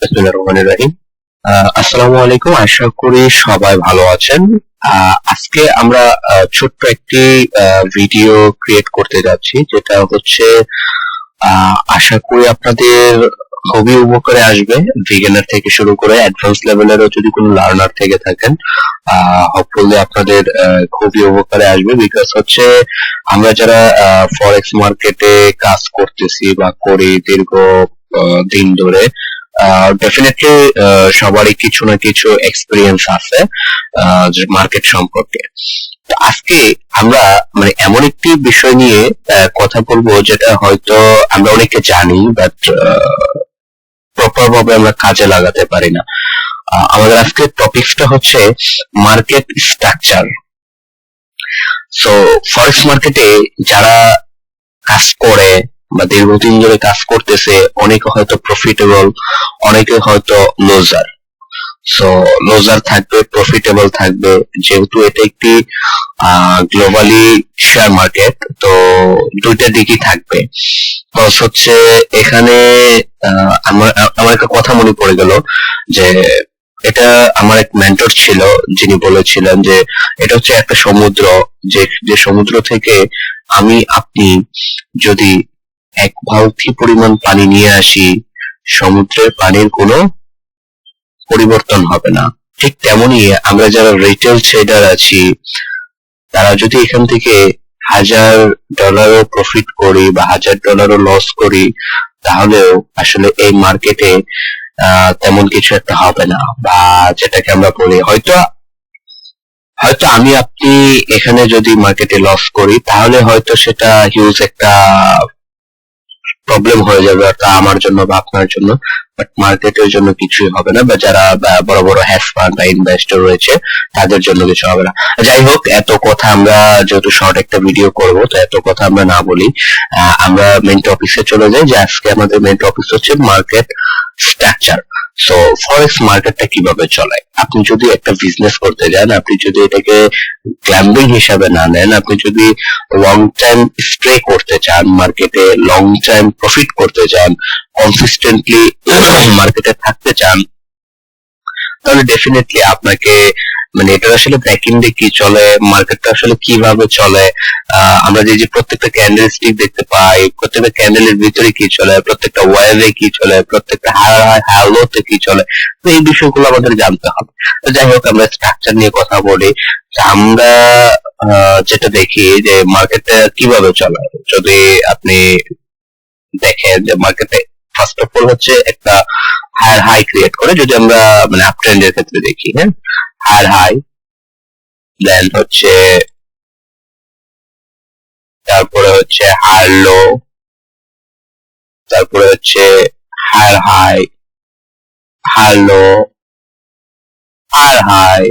বিসমিল্লাহির রহমানির রহিম। আসসালামু আলাইকুম, আশা করি সবাই ভালো আছেন। আজকে আমরা ছোট্ট একটি ভিডিও ক্রিয়েট করতে যাচ্ছি, যেটা হচ্ছে আশা করি আপনাদের খুবই উপকারে আসবে। বিগিনার থেকে শুরু করে অ্যাডভান্স লেভেলেরও যদি কোনো লার্নার থেকে থাকেন, হোপফুলি আপনাদের খুবই উপকারে আসবে। বিকজ হচ্ছে আমরা যারা ফরেক্স মার্কেটে কাজ করতেছি বা করি দীর্ঘ দিন ধরে, ডেফিনেটলি সবারই কিছু না কিছু এক্সপিরিয়েন্স আছে মার্কেট সম্পর্কে। তো আজকে আমরা মানে এমন একটি বিষয় নিয়ে কথা বলবো যেটা হয়তো আমরা অনেকে জানি, বাট প্রপার ভাবে আমরা কাজে লাগাতে পারি না। আমাদের আজকের টপিকসটা হচ্ছে মার্কেট স্ট্রাকচার। সো ফরেক্স মার্কেটে যারা কাজ করে বা দীর্ঘদিন ধরে কাজ করতেছে, অনেকে হয়তো প্রফিটেবল, অনেকে হয়তো লুজার। সো লুজার থাকবে, প্রফিটেবল থাকবে, যেহেতু এটা একটি গ্লোবালি শেয়ার মার্কেট, তো দুইটা দিকই থাকবে। প্লাস হচ্ছে এখানে আমার একটা কথা মনে পড়ে গেল যে এটা আমার এক মেন্টর ছিল, যিনি বলেছিলেন যে এটা হচ্ছে একটা সমুদ্র, যে সমুদ্র থেকে আপনি যদি এক বালতি পরিমাণ পানি নিয়ে আসি, সমুদ্রের পানির কোনো পরিবর্তন হবে না। ঠিক তেমনি আমরা যারা রিটেল ট্রেডার আছি, তারা যদি এখান থেকে $1000 প্রফিট করি বা $1000 লস করি, তাহলেও আসলে এই মার্কেটে তেমন কিছু একটা হবে না। বা যেটাকে আমরা বলি, হয়তো আপনি এখানে যদি মার্কেটে লস করি, তাহলে হয়তো সেটা হিউজ একটা প্রবলেম হয়ে যাবে, অর্থাৎ আমার জন্য বা আপনার জন্য, বাট মার্কেটের জন্য কিছুই হবে না, বা যারা বড় বড় হ্যাশ ফান্ড বা ইনভেস্টর রয়েছে তাদের জন্য কিছু হবে না। যাই হোক, এত কথা আমরা যেহেতু শর্ট একটা ভিডিও করব, তো এত কথা আমরা না বলি, আমরা মেইন টপিকে চলে যাই। যে আজকে আমাদের মেইন টপিক হচ্ছে মার্কেট স্ট্রাকচার। সো ফরেক্স মার্কেটটা কিভাবে চলে। আপনি যদি একটা বিজনেস করতে যান, আপনি যদি এটাকে গ্যাম্বলিং হিসাবে না নেন, আপনি যদি লং টাইম স্টে করতে চান, মার্কেটে লং টাইম প্রফিট করতে চান, কনসিস্টেন্টলি মার্কেটে থাকতে চান, তাহলে ডেফিনেটলি আপনাকে মানে এটা আসলে ব্যাকএন্ডে কি চলে, মার্কেটটা আসলে কিভাবে চলে, আমরা যে প্রত্যেকটা ক্যান্ডেল স্টিক দেখতে পাই, প্রত্যেকটা ক্যান্ডেলের ভিতরে কি চলে, প্রত্যেকটা ওয়েভে কি চলে, প্রত্যেকটা হ্যালোতে কি চলে, তো এই বিষয়গুলো আমাদের জানতে হবে। যাই হোক, আমরা স্ট্রাকচার নিয়ে কথা বলি। আমরা যেটা দেখি যে মার্কেটটা কিভাবে চলে, যদি আপনি দেখেন যে মার্কেটে ফার্স্ট অফ অল হচ্ছে একটা হায়ার হাই ক্রিয়েট করে, যদি আমরা মানে আপ ট্রেন্ডের ক্ষেত্রে দেখি, হ্যাঁ, হায়ার হাই, দেন হচ্ছে তারপরে হচ্ছে হায়ার লো, তারপরে হচ্ছে higher high, higher low, higher high,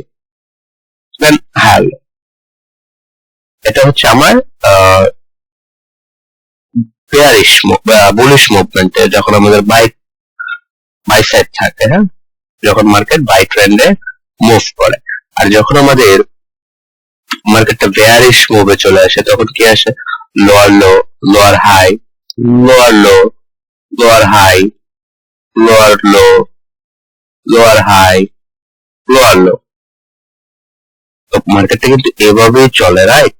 then higher low. এটা হচ্ছে আমার বেয়ারিশ বুলিশ মুভমেন্টে, যখন আমাদের বাই সাইড থাকে, হ্যাঁ, যখন মার্কেট বাই ট্রেন্ডে মুভ করে। আর যখন আমাদের মার্কেটটা বেয়ারিশ মুভে চলে আসে, তখন কি আসে, lower low, lower high, lower low, lower high, lower low, lower high, lower low. তো মার্কেটটা কিন্তু এভাবেই চলে, রাইট?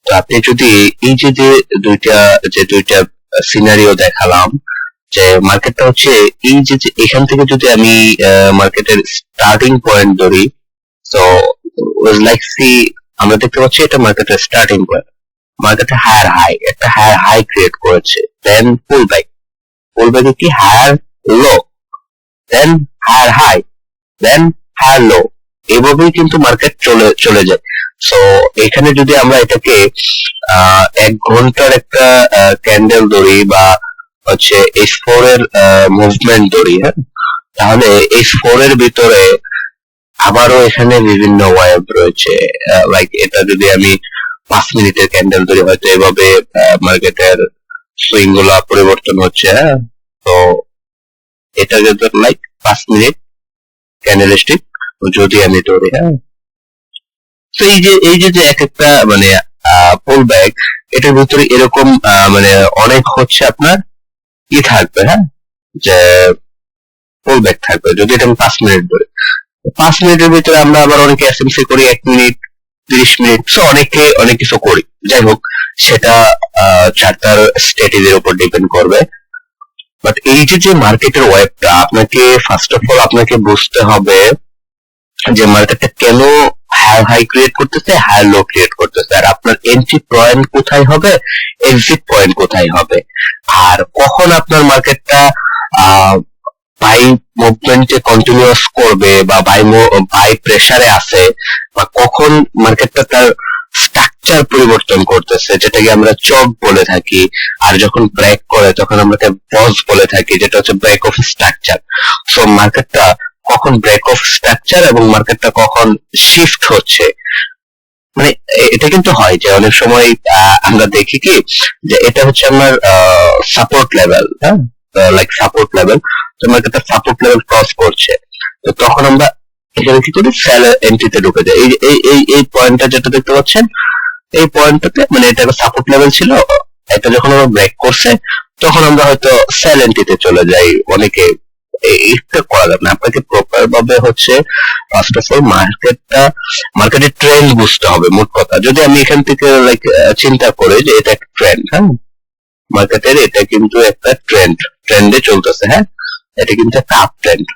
তো আপনি যদি এই যে দুইটা সিনারিও দেখালাম, যে মার্কেটটা হচ্ছে এই যে এখান থেকে যদি আমি মার্কেটের স্টার্টিং পয়েন্ট ধরি, তো লাইক সি, আমরা দেখতে পাচ্ছি এটা মার্কেটের স্টার্টিং পয়েন্ট। মার্কেটে হায়ার হাই, একটা হায়ার হাই ক্রিয়েট করেছে, দেন পুল ব্যাকে কি হায়ার লো, দেন হায়ার হাই, দেন হায়ার লো, এভাবেই কিন্তু মার্কেট চলে যায়। সো এখানে যদি আমরা এটাকে 1 ঘন্টার একটা ক্যান্ডেল ধরি, বা হচ্ছে H4 এর মুভমেন্ট ধরি, হ্যাঁ, তাহলে H4 এর ভিতরে আবারও এখানে বিভিন্ন ওয়েভ রয়েছে। লাইক এটা যদি আমি 5 মিনিটের ক্যান্ডেল ধরি, হয়তো এভাবে মার্কেটের সুইং গুলা পরিবর্তন হচ্ছে, হ্যাঁ। তো এটা যদি লাইক 5 মিনিট ক্যান্ডেল স্টিক যদি আমি ধরি, হ্যাঁ, তো এই যে এক একটা মানে পুল ব্যাক, এটার ভিতরে এরকম মানে অনেক হচ্ছে আপনার থাকবে, হ্যাঁ, যে পুল ব্যাক থাকবে। যদি এটা আমি 5 মিনিট ধরে, 5 মিনিটের ভিতরে আমরা আবার অনেকে এসএমসি করি 1 মিনিট, 30 মিনিট, সো অনেকে অনেক কিছু করি। যাই হোক, সেটা চার্টার স্ট্র্যাটেজির উপর ডিপেন্ড করবে। বাট এই যে মার্কেটের ওয়েবটা, আপনাকে ফার্স্ট অফ অল আপনাকে বুঝতে হবে যে মার্কেটটা কেন হায়ার হাই ক্রিয়েট করতেছে, হায়ার লো ক্রিয়েট করতেছে, আর আপনার এন্ট্রি পয়েন্ট কোথায় হবে, এক্সিট পয়েন্ট কোথায় হবে, আর কখন আপনার মার্কেটটা বাই মুভমেন্টে কন্টিনিউয়াস করবে বা বাই প্রেসারে আছে, বা কখন মার্কেটটা তার স্ট্রাকচার পরিবর্তন করতেছে, যেটাকে আমরা চক বলে থাকি, আর যখন ব্রেক করে তখন আমরা পজ বলে থাকি, যেটা হচ্ছে ব্রেক অফ স্ট্রাকচার। সো মার্কেটটা কখন ব্রেক অফ স্ট্রাকচার এবং মার্কেটটা কখন শিফট হচ্ছে, মানে এটা কিন্তু হয় যে অনেক সময় আমরা দেখি কি যে এটা হচ্ছে আমার সাপোর্ট লেভেল, হ্যাঁ, লাইক সাপোর্ট লেভেল, তো মার্কেটটা সাপোর্ট লেভেল ক্রস করছে, তো তখন আমরা এখানে কি করি, সেল এন্ট্রিতে ঢুকে যাই। এই পয়েন্টটা যেটা দেখতে পাচ্ছেন, এই পয়েন্টটাতে মানে এটা একটা সাপোর্ট লেভেল ছিল, এটা যখন আমরা ব্রেক করছে তখন আমরা হয়তো সেল এন্ট্রিতে চলে যাই। অনেকে এটা করা যাবে না, আপনাকে প্রপার ভাবে হচ্ছে ফার্স্ট অফ অল মার্কেটের ট্রেন্ড বুঝতে হবে। মোট কথা, যদি আমি এখান থেকে লাইক চিন্তা করি যে এটা একটা ট্রেন্ড, হ্যাঁ, মার্কেটের এটা কিন্তু একটা ট্রেন্ডে চলতেছে, হ্যাঁ, এটা কিন্তু একটা আপ ট্রেন্ড।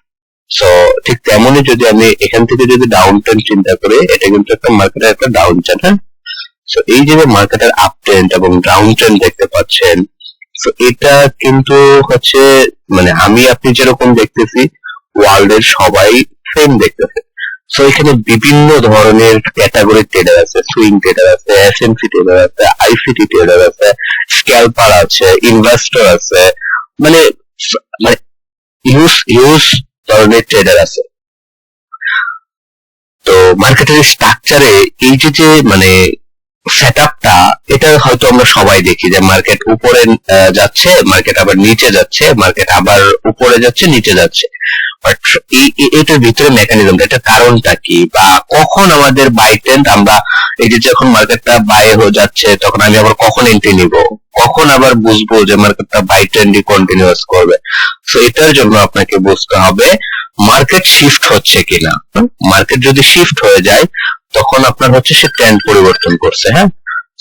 সো ঠিক তেমনই যদি আমি এখান থেকে যদি ডাউন ট্রেন্ড চিন্তা করি, এটা কিন্তু একটা মার্কেটের একটা ডাউন ট্রেন্ড, হ্যাঁ। সো এই যে মার্কেটের আপ ট্রেন্ড এবং ডাউন ট্রেন্ড দেখতে পাচ্ছেন, তো এটা কিন্তু হচ্ছে মানে আমি আপনি যেরকম দেখতেছি, ওয়ার্ল্ড এর সবাই সেম দেখতেছে। সো এখানে বিভিন্ন ধরনের ক্যাটাগরি ট্রেডার আছে, সুইং ট্রেডার আছে, এসএমসি ট্রেডার আছে, আইসিটি ট্রেডার আছে, স্ক্যালপার আছে, ইনভেস্টর আছে, মানে মানে হিউজ ধরনের ট্রেডার আছে। তো মার্কেটের স্ট্রাকচারে এই যে মানে সেটআপটা, এটা হয়তো আমরা সবাই দেখি যে মার্কেট উপরে যাচ্ছে, মার্কেট আবার নিচে যাচ্ছে, মার্কেট আবার উপরে যাচ্ছে, নিচে যাচ্ছে। বাট এটার ভিতরে মেকানিজমটা, এটা কারণটা কি, বা কখন আমাদের বাই ট্রেন্ড, আমরা এই যে যখন মার্কেটটা বাই হয়ে যাচ্ছে তখন আমি আবার কখন এন্ট্রি নিব, কখন আবার বুঝবো যে মার্কেটটা বাই ট্রেন্ডই কন্টিনিউয়াস করবে। সো এটার জন্য আপনাকে বুঝতে হবে মার্কেট শিফট হচ্ছে কিনা। মার্কেট যদি শিফট হয়ে যায় তখন আপনার হচ্ছে সে ট্রেন্ড পরিবর্তন করছে, হ্যাঁ।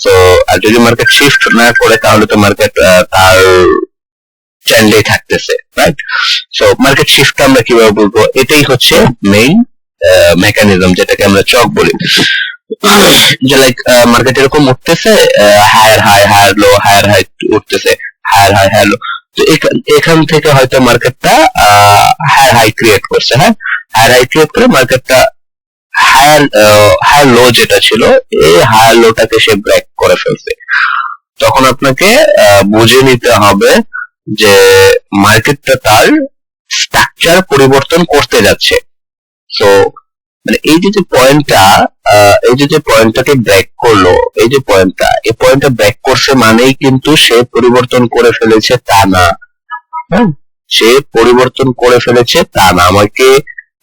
সো আর যদি মার্কেট শিফট না করে তাহলে তো মার্কেট তার ট্রেন্ডেই থাকতেছে, রাইট। সো মার্কেট শিফট আমরা কিভাবে বলবো, এটাই হচ্ছে মেইন মেকানিজম, যেটাকে আমরা চক বলি। যে লাইক মার্কেট এরকম উঠতেছে, higher high higher low, higher high উঠতেছে, হায়ার হাই হায়ার লো, তো এখান থেকে হয়তো মার্কেটটা হায়ার হাই ক্রিয়েট করছে, হ্যাঁ, হায়ার হাই ক্রিয়েট করে মার্কেটটা হায়ার লো যেটা ছিল, এই হায়ার লোটাকে সে ব্রেক করে ফেলছে। তখন আপনাকে বুঝে নিতে হবে যে মার্কেটটা তার স্ট্রাকচার পরিবর্তন করতে যাচ্ছে। সো মানে এই যে পয়েন্টটা, এই যে পয়েন্টটাকে ব্রেক করলো, এই যে পয়েন্টটা ব্রেক করছে মানেই কিন্তু সে পরিবর্তন করে ফেলেছে তা না, হ্যাঁ, সে পরিবর্তন করে ফেলেছে তা না। আমাকে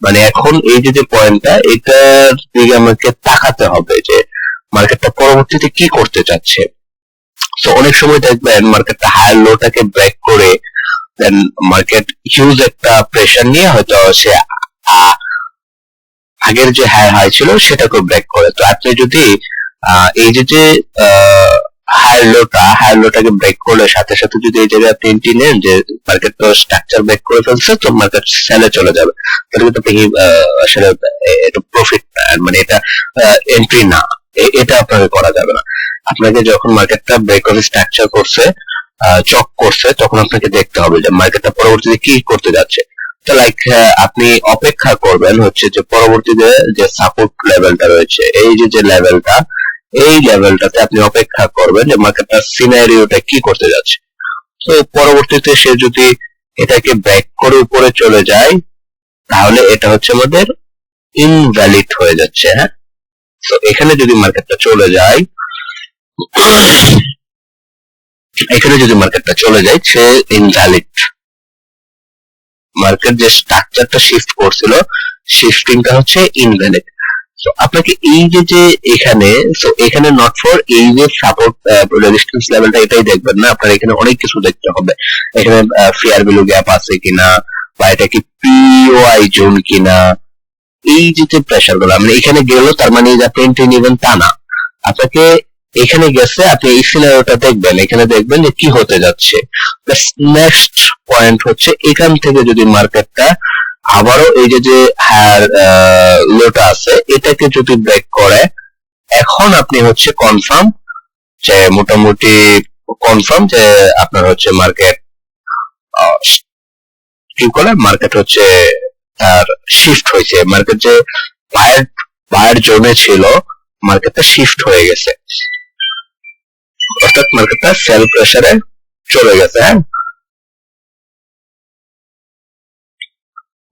মানে এখন এই যে পয়েন্টটা, এটার দিকে আমাকে তাকাতে হবে যে মার্কেটটা পরবর্তীতে কি করতে চাচ্ছে। তো অনেক সময় দেখবেন মার্কেটটা হায়ার লোটাকে ব্রেক করে দেন মার্কেট হিউজ একটা প্রেসার নিয়ে হয়তো সে আগের যে হায়ার হাই ছিল সেটাকে ব্রেক করে। তো আপনি যদি এই যে হায়ার লোটাকে ব্রেক করলে সাথে সাথে যদি এই জায়গায় আপনি এন্ট্রি নেন যে মার্কেট তো স্ট্রাকচার ব্রেক করে ফেলছে, তো মার্কেট সেলে চলে যাবে, তাহলে কিন্তু আপনি আসলে এটা প্রফিট, মানে এটা এন্ট্রি না, এটা আপনাকে করা যাবে না। আপনাকে যখন মার্কেটটা ব্রেক অফ স্ট্রাকচার করছে, চক করছে, তখন আপনাকে দেখতে হবে যে মার্কেটটা পরবর্তীতে কি করতে যাচ্ছে। তো লাইক আপনি অপেক্ষা করবেন হচ্ছে যে পরবর্তীতে যে সাপোর্ট লেভেলটা রয়েছে, এই যে লেভেলটা, এই লেভেলটাতে আপনি অপেক্ষা করবেন যে মার্কেটটার সিনারিওটা কি করতে যাচ্ছে। তো পরবর্তীতে সে যদি এটাকে ব্রেক করে উপরে চলে যায় তাহলে এটা হচ্ছে আমাদের ইনভ্যালিড হয়ে যাচ্ছে, হ্যাঁ। তো এখানে যদি মার্কেটটা চলে যায়, সে ইনভ্যালিড, মার্কেট যে স্ট্রাকচারটা শিফট করছিল শিফটিংটা হচ্ছে ইনভ্যালিড। তো আপনাকে এই যে এখানে নট ফর এই যে সাপোর্ট রেজিস্ট্যান্স লেভেলটা এটাই দেখবেন না, আপনার এখানে অনেক কিছু দেখতে হবে। এখানে ফেয়ার ভ্যালু গ্যাপ আছে কিনা, বা এটা কি পিওআই জোন কিনা, এই যে প্রেসার গুলো মানে এখানে গেল তার মানে যে আপনি এন্ট্রি নেবেন তা না। আপনাকে এখানে গেছে, আপনি এই সিনারিওটা দেখবেন, এখানে দেখবেন যে কি হতে যাচ্ছে। নেক্সট পয়েন্ট হচ্ছে এখান থেকে যদি মার্কেটটা আবারও এই যে হায়ার লোটা আছে এটাকে যদি ব্রেক করে, এখন আপনি হচ্ছে কনফার্ম যে মোটামুটি কনফার্ম যে আপনার হচ্ছে মার্কেট কি করে, মার্কেট হচ্ছে তার শিফট হয়েছে, মার্কেট যে বায়ার বায়ার জোনে ছিল মার্কেটটা শিফট হয়ে গেছে, অর্থাৎ মার্কেটটা সেল প্রেসারে চলে গেছে। হ্যাঁ,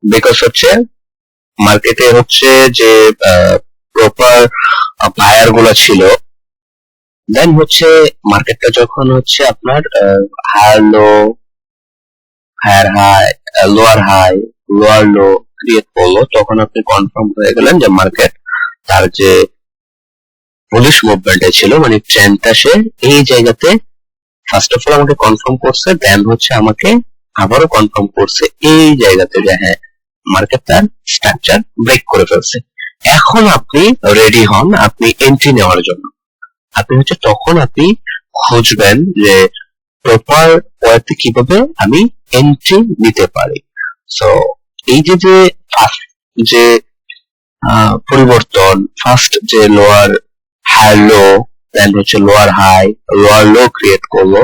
বিকজ হচ্ছে মার্কেটে হচ্ছে যে প্রপার বায়ার গুলো ছিল, দেন হচ্ছে মার্কেটটা যখন হচ্ছে আপনার higher low, higher high, lower high, lower low create করলো, তখন আপনি কনফার্ম হয়ে গেলেন যে মার্কেট তার যে বুলিশ মুভমেন্টে ছিল মানে ট্রেন্ডটা সে এই জায়গাতে ফার্স্ট অফ অল আমাকে কনফার্ম করছে, দেন হচ্ছে আমাকে আবারও কনফার্ম করছে এই জায়গাতে যে হ্যাঁ মার্কেট তার স্ট্রাকচার ব্রেক করে ফেলছে। এখন আপনি রেডি হন আপনি এন্ট্রি নেওয়ার জন্য। আপনি হচ্ছে তখন আপনি খুঁজবেন যে প্রপার ওয়েতে কিভাবে আমি এন্ট্রি নিতে পারি। সো এই যে ফার্স্ট যে পরিবর্তন, ফার্স্ট যে লোয়ার হাই লো, দেন হচ্ছে lower high, lower low create করলো,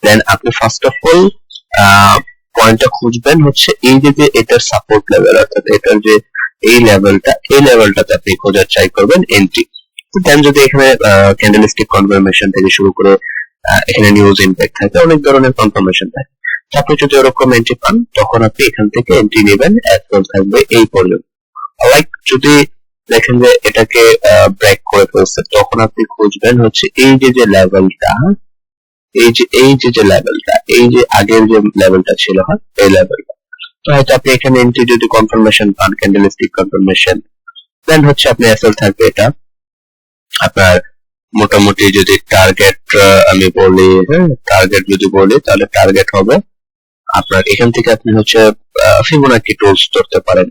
দেন আপনি ফার্স্ট অফ অল পয়েন্টটা খুঁজবেন হচ্ছে এই যে এটার সাপোর্ট লেভেল, অর্থাৎ এটার যে এই লেভেলটা, এই লেভেলটাতে আপনি খোঁজার ট্রাই করবেন এন্ট্রি। দেন যদি এখানে ক্যান্ডেলস্টিক কনফার্মেশন থেকে শুরু করে এখানে নিউজ ইম্প্যাক্ট থাকে, অনেক ধরনের কনফার্মেশন থাকে, আপনি যদি ওরকম এন্ট্রি পান তখন আপনি এখান থেকে এন্ট্রি নেবেন, অ্যাজ থাকবে এই পর্যন্ত। লাইক যদি দেখেন যে এটাকে ব্রেক করে ফেলছে, তখন আপনি খুঁজবেন হচ্ছে এই যে লেভেলটা, এই যে লেভেলটা, এই যে আগের যে লেভেলটা ছিল, হ্যাঁ এই লেভেলটা। তো হয়তো আপনি এখানে এন্ট্রি যদি কনফার্মেশন পান, ক্যান্ডেলস্টিক কনফার্মেশন, দেন হচ্ছে আপনি অ্যাসেল থাকবে এটা আপনার মোটামুটি যদি টার্গেট আমি বলি, হ্যাঁ টার্গেট যদি বলি তাহলে টার্গেট হবে আপনার এখান থেকে আপনি হচ্ছে ফিবোনাকি টুলস ধরতে পারেন,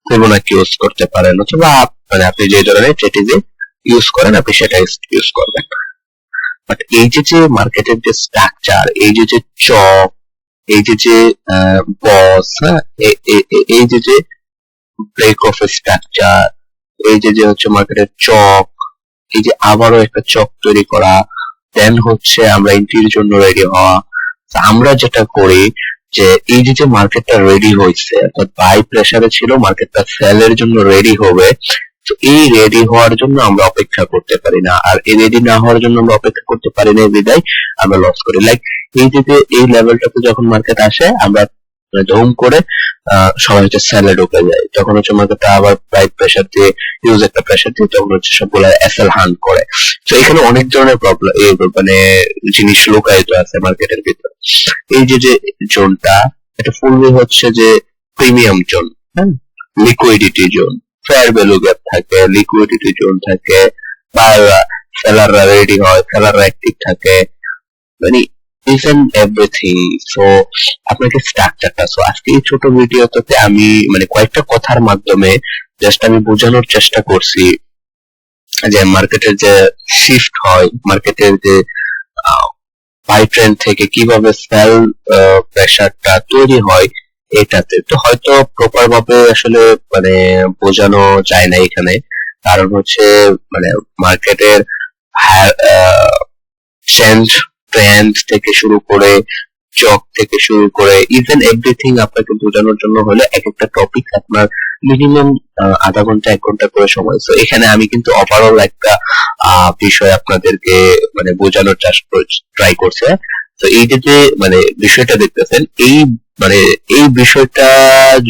ফিবোনাকি ইউজ করতে পারেন, অথবা মানে আপনি যে ধরনের স্ট্র্যাটেজি ইউজ করেন আপনি সেটা ইউজ করবেন। বাট এই যে মার্কেটের যে স্ট্রাকচার, এই যে চক, এই যে বস, হ্যাঁ এই যে ব্রেক অফ স্ট্রাকচার, এই যে হচ্ছে মার্কেটের চক, এই যে আবারও একটা চক তৈরি করা, দেন হচ্ছে আমরা এন্ট্রির জন্য রেডি হওয়া। আমরা যেটা করি যে এই যে মার্কেটটা রেডি হয়েছে, অর্থাৎ বাই প্রেসারে ছিল, মার্কেটটা সেলের জন্য রেডি হবে, তো এই রেডি হওয়ার জন্য আমরা অপেক্ষা করতে পারি না, আর এই রেডি না হওয়ার জন্য আমরা অপেক্ষা করতে পারি না, বিদায় আমরা লস করি। লাইক এই যে এই লেভেলটাতে যখন মার্কেট আসে আমরা ধুম করে সবাই হচ্ছে সেলে ঢুকে যায়, তখন হচ্ছে মার্কেটটা আবার প্রাইস প্রেসার দিয়ে, ইউজ একটা প্রেসার দিয়ে তখন হচ্ছে সবগুলো এসএল হান্ট করে। তো এখানে অনেক ধরনের প্রবলেম মানে জিনিস লুকায়িত আছে মার্কেটের ভিতরে। এই যে জোনটা এটা ফুললি হচ্ছে যে প্রিমিয়াম জোন, হ্যাঁ liquidity zone, fair value gap থাকে, লিকুইডিটি জোন থাকে, বায়াররা সেলাররা রেডি হয়, সেলাররা অ্যাক্টিভ থাকে, মানে ইচ এন্ড এভরিথিং। সো আপনাকে স্ট্রাকচারটা, সো আজকে এই ছোট ভিডিওতে আমি মানে কয়েকটা কথার মাধ্যমে জাস্ট আমি বোঝানোর চেষ্টা করছি যে মার্কেটের যে শিফট হয়, মার্কেটের যে বাই ট্রেন্ড থেকে কিভাবে সেল প্রেসারটা তৈরি হয়, এটাতে তো হয়তো প্রপার ভাবে আসলে মানে বোঝানো যায় না এখানে, কারণ হচ্ছে মানে মার্কেটের ট্রেন্ড ট্রেন্ড থেকে শুরু করে চক থেকে শুরু করে ইভেন এভরিথিং আপনাকে বোঝানোর জন্য হলে এক একটা টপিক আপনার মিনিমাম আধা ঘন্টা 1 ঘন্টা করে সময়। তো এখানে আমি কিন্তু ওভারঅল একটা বিষয় আপনাদেরকে মানে বোঝানোর ট্রাই করছে। তো এই যে মানে বিষয়টা দেখতেছেন, এই মানে এই বিষয়টা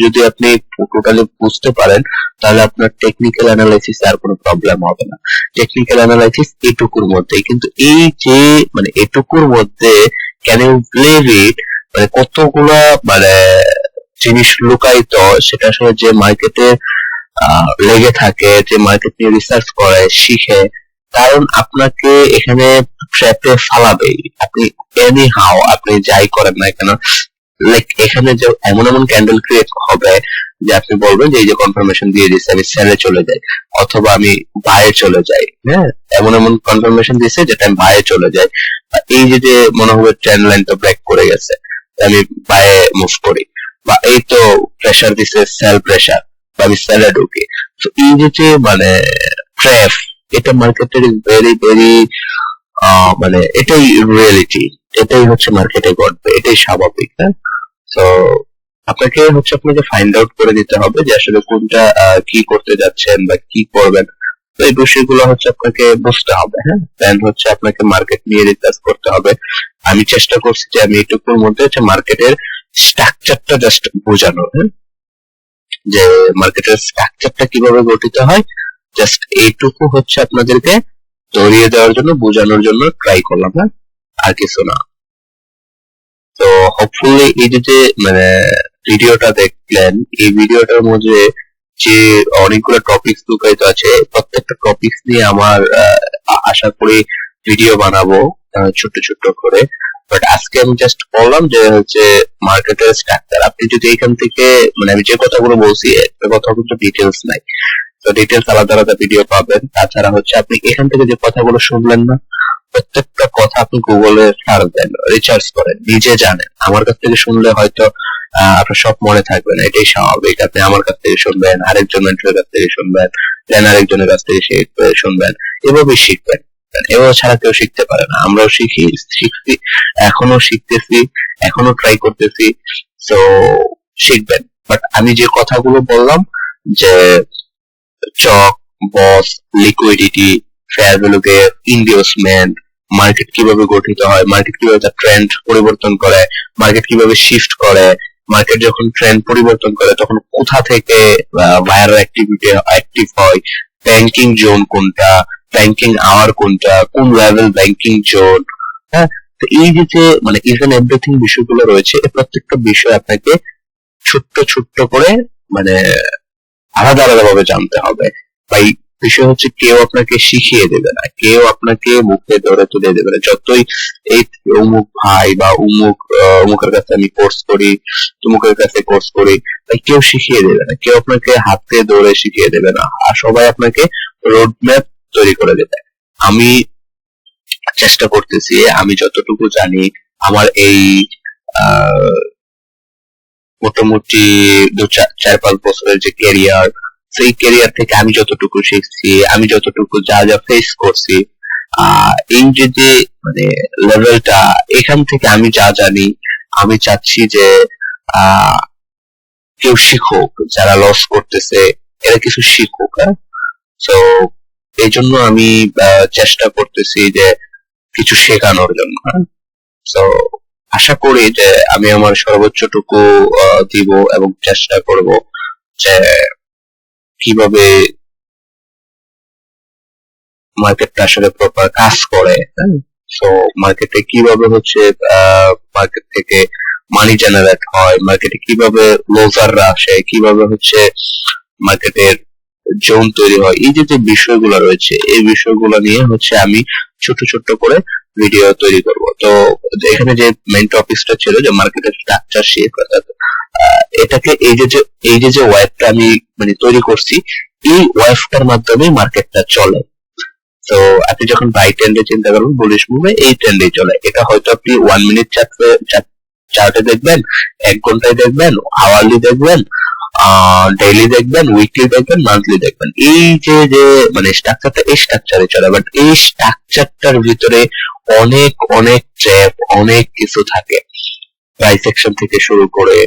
যদি আপনি টোটালি বুঝতে পারেন তাহলে আপনার টেকনিক্যাল অ্যানালাইসিস আর কোনো প্রবলেম হবে না। টেকনিক্যাল অ্যানালাইসিস এটুকুর মধ্যে, কিন্তু এই যে মানে এটুকুর মধ্যে ক্যান ইউ বিলিভ ইট, মানে কতগুলা মানে জিনিস লুকায়িত, সেটা আসলে যে মার্কেটে লেগে থাকে, যে মার্কেট নিয়ে রিসার্চ করে শিখে, কারণ আপনাকে এখানে ট্র্যাপে ফালাবেই, আপনি এনি হাও আপনি যাই করেন না কেন লাইক এখানে যে এমন এমন ক্যান্ডেল ক্রিয়েট হবে যে আপনি বলবেন যে এই যে কনফার্মেশন দিয়ে দিচ্ছে আমি সেলে চলে যাই, অথবা আমি বায়ে চলে যাই। হ্যাঁ, এমন এমন কনফার্মেশন দিচ্ছে যেটা আমি বায়ে চলে যাই। এই যে যে মনে হবে ট্রেন্ড লাইন তো ব্রেক করে গেছে, আমি বায়ে মুভ করি, বা এই তো প্রেসার দিছে সেল প্রেসার, বা আমি সেলে ঢুকি। তো এই যে যে মানে ট্র্যাপ, এটা মার্কেটের ভেরি ভেরি মানে এটাই রিয়েলিটি, এটাই হচ্ছে মার্কেটে ঘটবে, এটাই স্বাভাবিক। হ্যাঁ, তো আপনাকে ফাইন্ড আউট করে দিতে হবে যে আসলে কোনটা কি করতে যাচ্ছেন বা কি করবেন। তো এই বিষয়গুলো আপনাকে বুঝতে হবে। হ্যাঁ, দেন আপনাকে মার্কেট নিয়ে রিসার্চ করতে হবে। আমি চেষ্টা করছি যে আমি এটুকুর মধ্যে মার্কেটের স্ট্রাকচারটা জাস্ট বোঝানোর। হ্যাঁ, যে মার্কেটের স্ট্রাকচারটা কিভাবে গঠিত হয়, জাস্ট এইটুকু আপনাদেরকে ধরিয়ে দেওয়ার জন্য, বোঝানোর জন্য ট্রাই করলাম। হ্যাঁ, আর কিছু না। তো হোপফুলি এই যে মানে ভিডিওটা দেখলেন, এই ভিডিওটার মধ্যে যে অনেকগুলো টপিকস লুকায়িত আছে, প্রত্যেকটা টপিকস নিয়ে আমার আশা করি ভিডিও বানাবো ছোট ছোট করে। বাট আজকে আমি জাস্ট বললাম যে মার্কেটের স্ট্রাকচার। আপনি যদি এখান থেকে মানে আমি যে কথাগুলো বলছি, একটা কথা কিন্তু ডিটেলস নাই, তো ডিটেলস আলাদা আলাদা ভিডিও পাবেন। তাছাড়া আপনি এখান থেকে যে কথাগুলো শুনলেন না, প্রত্যেকটা কথা আপনি গুগলে সার্চ দেন, রিসার্চ করেন, নিজে জানেন। আমার কাছ থেকে শুনলে হয়তো আপনার সব মনে থাকবে না, এটাই স্বাভাবিক। আপনি আমার কাছ থেকে শুনবেন, আরেকজন মেন্টরের কাছ থেকে শুনবেন, দেন আরেকজনের কাছ থেকে শুনবেন, এভাবে শিখবেন। এভাবে ছাড়া কেউ শিখতে পারে না। আমরাও শিখছি, এখনো শিখতেছি, এখনো ট্রাই করতেছি। তো শিখবেন। বাট আমি যে কথাগুলো বললাম, যে CHoCH, BOS, liquidity, fair value gap, investment, market কিভাবে গঠিত হয়, মার্কেট কিভাবে তার ট্রেন্ড পরিবর্তন করে, মার্কেট কিভাবে শিফট করে, মার্কেট যখন ট্রেন্ড পরিবর্তন করে তখন কোথা থেকে বায়ার অ্যাক্টিভিটি অ্যাক্টিভ হয়, ব্যাংকিং জোন কোনটা, ব্যাংকিং আওয়ার কোনটা, কোন লেভেল ব্যাংকিং জোন। হ্যাঁ, তো এই যে মানে ইভেন এভরিথিং বিষয়গুলো রয়েছে, এই প্রত্যেকটা বিষয় আপনাকে ছোট্ট ছোট্ট করে মানে আলাদা আলাদা ভাবে জানতে হবে। তাই বিষয় কেউ আপনাকে শিখিয়ে দেবে না, কেউ আপনাকে মুখে ধরে তুলে দেবে না। যতই এই অমুক ভাই বা অমুকের কাছে আমি কোর্স করি, তমুকের কাছে কোর্স করি, তাই কেউ শিখিয়ে দেবে না, কেউ আপনাকে হাতে ধরে শিখিয়ে দেবে না। আর সবাই আপনাকে রোড ম্যাপ তৈরি করে দেবে। আমি চেষ্টা করতেছি, আমি যতটুকু জানি, আমার এই মোটামুটি 4-5 বছরের যে ক্যারিয়ার, সেই ক্যারিয়ার থেকে আমি যতটুকু শিখছি, আমি যতটুকু যা যা ফেস করছি, এই যে মানে লেভেলটা, এখান থেকে আমি যা জানি, আমি চাচ্ছি যে কেউ শিখুক, যারা লস করতেছে এরা কিছু শিখুক। তো এই জন্য আমি চেষ্টা করতেছি যে কিছু শেখানোর জন্য। তো আশা করি যে আমি আমার সর্বোচ্চটুকু দিব এবং চেষ্টা করব যে কিভাবে মার্কেটটা আসলে প্রপার কাজ করে। সো মার্কেটে কিভাবে মার্কেট থেকে মানি জেনারেট হয়, মার্কেটে কিভাবে লোজাররা আসে, কিভাবে মার্কেটের জোন তৈরি হয়, এই যে বিষয়গুলো রয়েছে, এই বিষয়গুলো নিয়ে আমি ছোট ছোট করে ভিডিও তৈরি করব। তো এখানে যে মেইন টপিকসটা ছিল যে মার্কেটের স্ট্রাকচার শিফট, অর্থাৎ এটাকে এই যে ওয়েবটা আমি মানে তৈরি করছি, এই ওয়েবটার মাধ্যমে মার্কেটটা চলে। তো আপনি যখন বাই ট্রেন্ডে চিন্তা করবেন, বুলিশ মুভে এই ট্রেন্ডে চলে। এটা হয়তো আপনি 1 মিনিট চার্টে দেখবেন, 1 ঘন্টায় দেখবেন, আওয়ারলি দেখবেন, ডেইলি দেখবেন, উইকলি দেখবেন, মান্থলি দেখবেন। এই যে মানে স্ট্রাকচারটা এই স্ট্রাকচারে চলে। বাট এই স্ট্রাকচারটার ভিতরে অনেক অনেক ট্র্যাপ, অনেক কিছু থাকে। প্রাইস অ্যাকশন থেকে শুরু করে,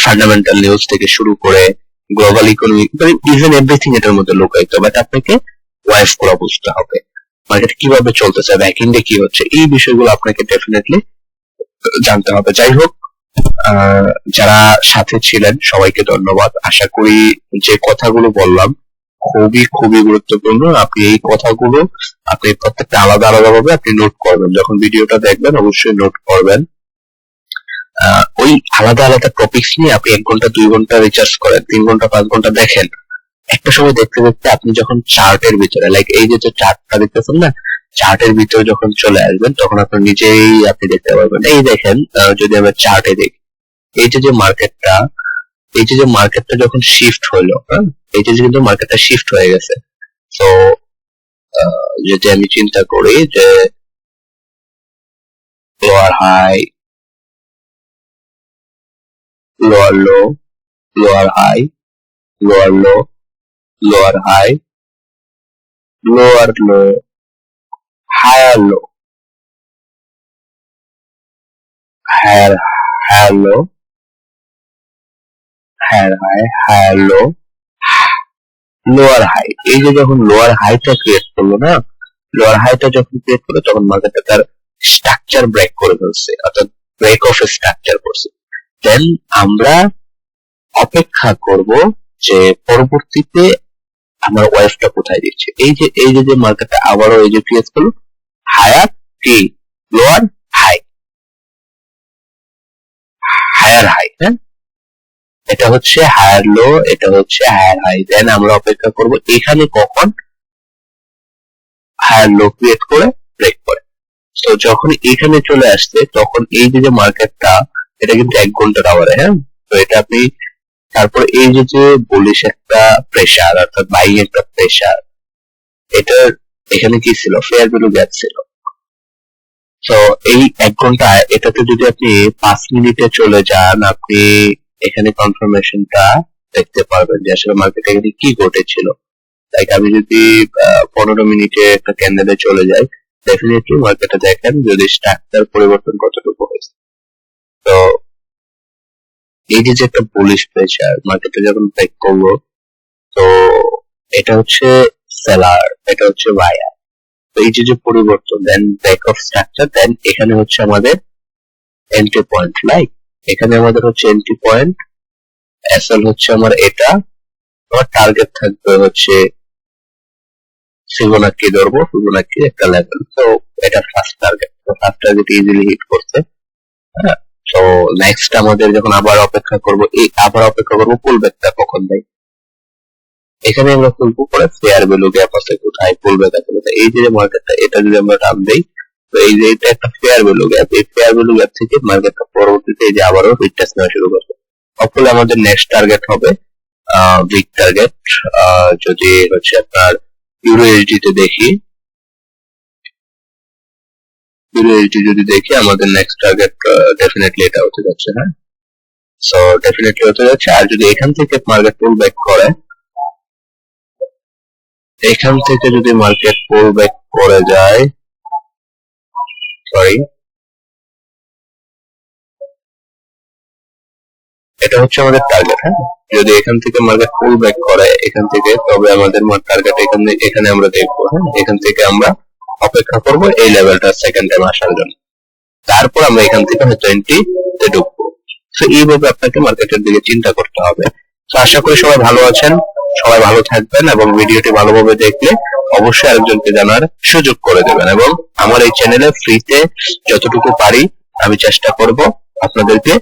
ফান্ডামেন্টাল নিউজ থেকে শুরু করে, গ্লোবাল ইকোনমি, ইভেন এভরিথিং এটার মধ্যে লুকায়িত। বাট আপনাকে ওয়াইফ গুলো বুঝতে হবে, মার্কেট কিভাবে চলতেছে, ব্যাকএন্ডে কি হচ্ছে, এই বিষয়গুলো আপনাকে ডেফিনেটলি জানতে হবে। যাই হোক, যারা সাথে ছিলেন সবাইকে ধন্যবাদ। আশা করি যে কথাগুলো বললাম খুবই খুবই গুরুত্বপূর্ণ। আপনি এই কথাগুলো আপনি প্রত্যেকটা আলাদা আলাদা ভাবে আপনি নোট করবেন, যখন ভিডিওটা দেখবেন অবশ্যই নোট করবেন। ওই আলাদা আলাদা টপিকস নিয়ে আপনি 1 ঘন্টা 2 ঘন্টা রিসার্চ করেন, 3 ঘন্টা 5 ঘন্টা দেখেন। একটা সময় দেখতে দেখতে আপনি যখন চার্টের ভিতরে, লাইক এই যে চার্টটা দেখতেছেন না, চার্টের ভিতরে যখন চলে আসবেন তখন আপনি নিজেই দেখতে পারবেন। এই দেখেন, যদি আমরা চার্টে দেখি, এই যে মার্কেটটা যখন শিফট হলো, হ্যাঁ, এই যে কিন্তু মার্কেটটা শিফট হয়ে গেছে। তো যদি আমি চিন্তা করি যে lower high, lower low, lower high, lower low, lower high, lower low, higher low, higher higher low, higher high, higher low, lower high. এই যে যখন লোয়ার হাইটা ক্রিয়েট করলো না, লোয়ার হাইটা যখন ক্রিয়েট করলো তখন মার্কেটটা তার স্ট্রাকচার ব্রেক করে ফেলছে, অর্থাৎ ব্রেক অফ স্ট্রাকচার করছে। দেন আমরা অপেক্ষা করব যে পরবর্তীতে আমার ওয়েভটা কোথায় দিচ্ছে। এই যে মার্কেটটা আবারও এই যে ক্রিয়েট করলো হায়ার কি লোয়ার হাই, হায়ার হাই, হ্যাঁ, এটা হচ্ছে হায়ার লো, এটা হচ্ছে হায়ার হাই। দেন আমরা অপেক্ষা করব এখানে কখন হায়ার লো ক্রিয়েট করে ব্রেক করে। তো যখন এখানে চলে আসছে তখন এই যে মার্কেটটা, এটা কিন্তু 1 ঘন্টার আওয়ারে, হ্যাঁ। তো এটা আপনি তারপর এই যে বুলিশ একটা প্রেসার, অর্থাৎ বাইং একটা প্রেসার, এটা এখানে কি ছিল, ফেয়ার ভ্যালু গ্যাপ ছিল। তো এই 1 ঘন্টা, এটাতে যদি আপনি 5 মিনিটে চলে যান, আপনি এখানে কনফার্মেশনটা দেখতে পারবেন যে আসলে মার্কেটে এখানে কি ঘটেছিল। লাইক আমি যদি 15 মিনিটে একটা ক্যান্ডেলে চলে যাই, ডেফিনেটলি মার্কেটে দেখেন যদি স্ট্রাকচার পরিবর্তন কতটুকু হয়েছে। তো এই যে একটা বুলিশ প্রেসার মার্কেটে যখন ব্রেক করলো, তো এটা হচ্ছে সেলার, এটা হচ্ছে বায়ার। তো এই যে পরিবর্তন, দেন ব্রেক অফ স্ট্রাকচার, দেন এখানে হচ্ছে আমাদের এন্ট্রি পয়েন্ট। লাইক এখানে আমাদের হচ্ছে এন্ট্রি পয়েন্ট, এসএল হচ্ছে আমার এটা, আমার টার্গেট থাকবে হচ্ছে ফিবোনাক্কি ধরবো, ফিবোনাক্কি একটা লেভেল। তো এটা ফার্স্ট টার্গেট, তো ফার্স্ট টার্গেট ইজিলি হিট করছে, হ্যাঁ। তো নেক্সট আমাদের যখন আবার অপেক্ষা করব, পুল ব্যাকটা কখন দেয়। এখানে আমরা খুলবো পরে ফেয়ার ভ্যালু গ্যাপ আছে কোথায়, পুল ব্যাক আছে কোথায়। এই যে মার্কেটটা, এটা যদি আমরা টান দেই, তো এই যে এটা একটা ফেয়ার ভ্যালু গ্যাপ, এই ফেয়ার ভ্যালু গ্যাপ থেকে মার্কেটটা পরবর্তীতে এই যে আবারও রিটেস্ট নেওয়া শুরু করবে। হপফুলি আমাদের নেক্সট টার্গেট হবে বিগ টার্গেট। যদি হচ্ছে আপনার ইউএসডি তে দেখি, ইউএসডি যদি দেখি, আমাদের নেক্সট টার্গেট ডেফিনেটলি এটা হতে যাচ্ছে, হ্যাঁ। সো ডেফিনেটলি হতে যাচ্ছে। আর যদি এখান থেকে মার্কেট পুল ব্যাক করে, এখান থেকে যদি মার্কেট পুল ব্যাক করে যায়, সরি, এটা হচ্ছে আমাদের টার্গেট, হ্যাঁ। যদি এখান থেকে মার্কেট পুল ব্যাক করে এখান থেকে, তবে আমাদের টার্গেট এখানে আমরা দেখবো, হ্যাঁ। এখান থেকে আমরা অপেক্ষা করব এই লেভেলটা সেকেন্ড টাইম আসার জন্য, তারপর আমরা এখান থেকে হয়তো এন্ট্রি তে ঢুকবো। তো এইভাবে আপনাকে মার্কেটের দিকে চিন্তা করতে হবে। তো আশা করি সবাই ভালো আছেন, সবাই ভালো থাকবেন, এবং ভিডিওটি ভালোভাবে দেখলে অবশ্যই আরেকজনকে জানার সুযোগ করে দেবেন, এবং আমার এই চ্যানেলে ফ্রিতে যতটুকু পারি আমি চেষ্টা করব আপনাদেরকে